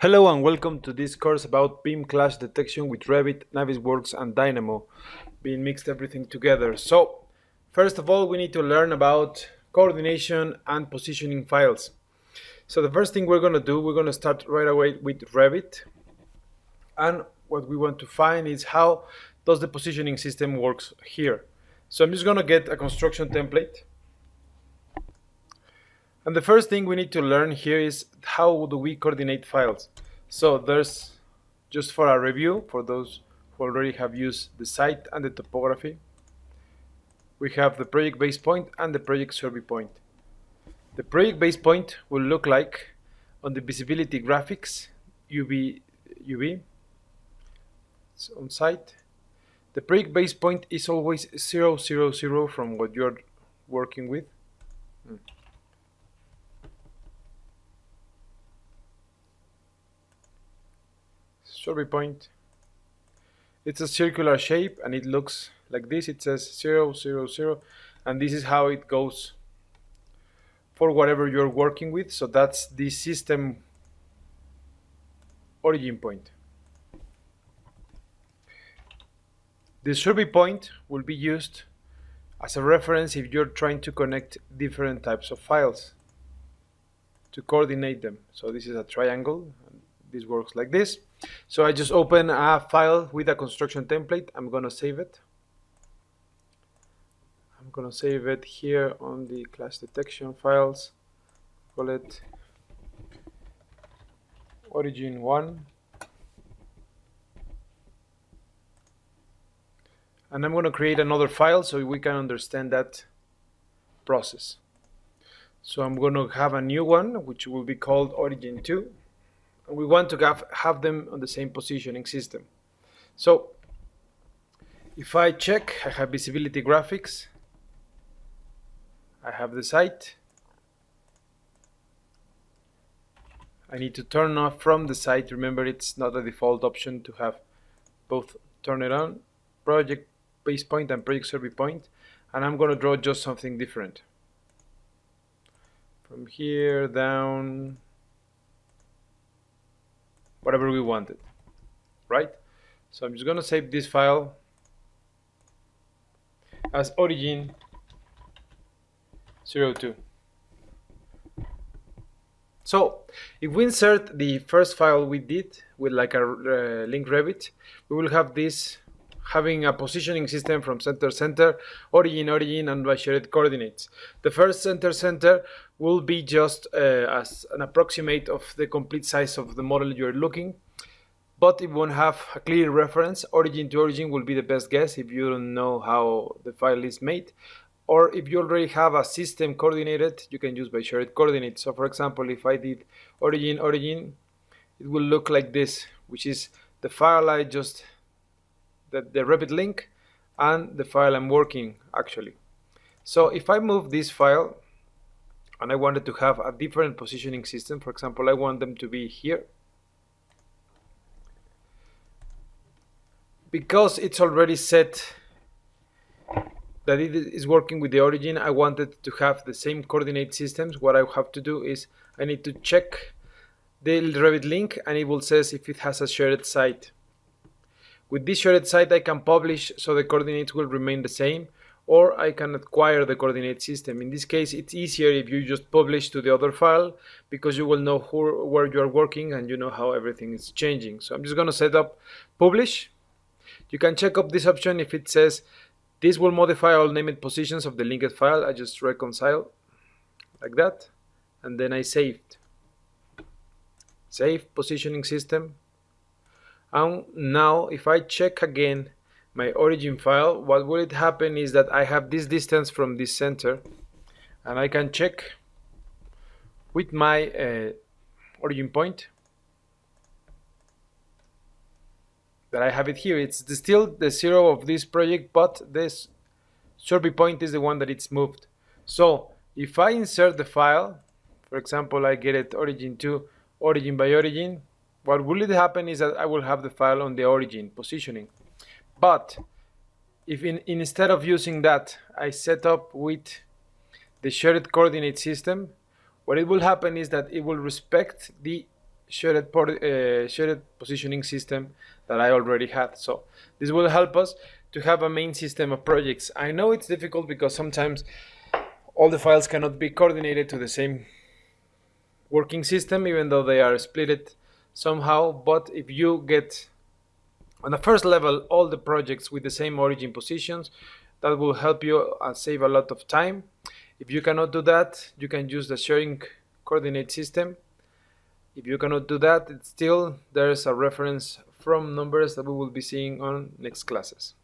Hello and welcome to this course about beam clash detection with Revit, Navisworks and Dynamo, being mixed everything together. So, first of all, we need to learn about coordination and positioning files. So the first thing we're going to do, we're going to start right away with Revit. And what we want to find is how does the positioning system works here. So I'm just going to get a construction template. And the first thing we need to learn here is how do we coordinate files. So there's, just for a review, for those who already have used the site and the topography, we have the project base point and the project survey point. The project base point will look like on the visibility graphics, UV, so on site. The project base point is always 0, 0, 0 from what you're working with. Survey point. It's a circular shape and it looks like this. It says 0, 0, 0, and this is how it goes for whatever you're working with. So that's the system origin point. The survey point will be used as a reference if you're trying to connect different types of files to coordinate them. So this is a triangle. This works like this. So I just open a file with a construction template. I'm going to save it. I'm going to save it here on the clash detection files. Call it origin 1. And I'm going to create another file so we can understand that process. So I'm going to have a new one which will be called origin 2. And we want to have them on the same positioning system. So if I check, I have visibility graphics, I have the site, I need to turn off from the site. Remember, it's not a default option to have both turn it on, project base point and project survey point, and I'm going to draw just something different. From here down, whatever we wanted, right? So I'm just going to save this file as origin 02. So if we insert the first file we did with like a link Revit, we will have this having a positioning system from center, origin, and by shared coordinates. The first center will be just as an approximate of the complete size of the model you're looking, but it won't have a clear reference. Origin to origin will be the best guess if you don't know how the file is made, or if you already have a system coordinated, you can use by shared coordinates. So for example, if I did origin, it will look like this, which is the file I just the Revit link and the file I'm working actually. So if I move this file and I wanted to have a different positioning system, for example, I want them to be here. Because it's already set that it is working with the origin, I wanted to have the same coordinate systems. What I have to do is I need to check the Revit link and it will says if it has a shared site. With this shared site I can publish so the coordinates will remain the same, or I can acquire the coordinate system. In this case it's easier if you just publish to the other file, because you will know where you are working and you know how everything is changing. So I'm just going to set up publish. You can check up this option if it says this will modify all named positions of the linked file. I just reconcile like that and then I saved. Save positioning system. And now if I check again my origin file, what will it happen is that I have this distance from this center and I can check with my origin point that I have it here. It's still the 0 of this project, but this survey point is the one that it's moved. So if I insert the file, for example, I get it origin 2, origin by origin, what will happen is that I will have the file on the origin positioning. But if instead of using that, I set up with the shared coordinate system, what it will happen is that it will respect the shared positioning system that I already had. So this will help us to have a main system of projects. I know it's difficult because sometimes all the files cannot be coordinated to the same working system, even though they are split somehow. But if you get on the first level all the projects with the same origin positions, that will help you save a lot of time. If you cannot do that, you can use the sharing coordinate system. If you cannot do that, still there's a reference from numbers that we will be seeing on next classes.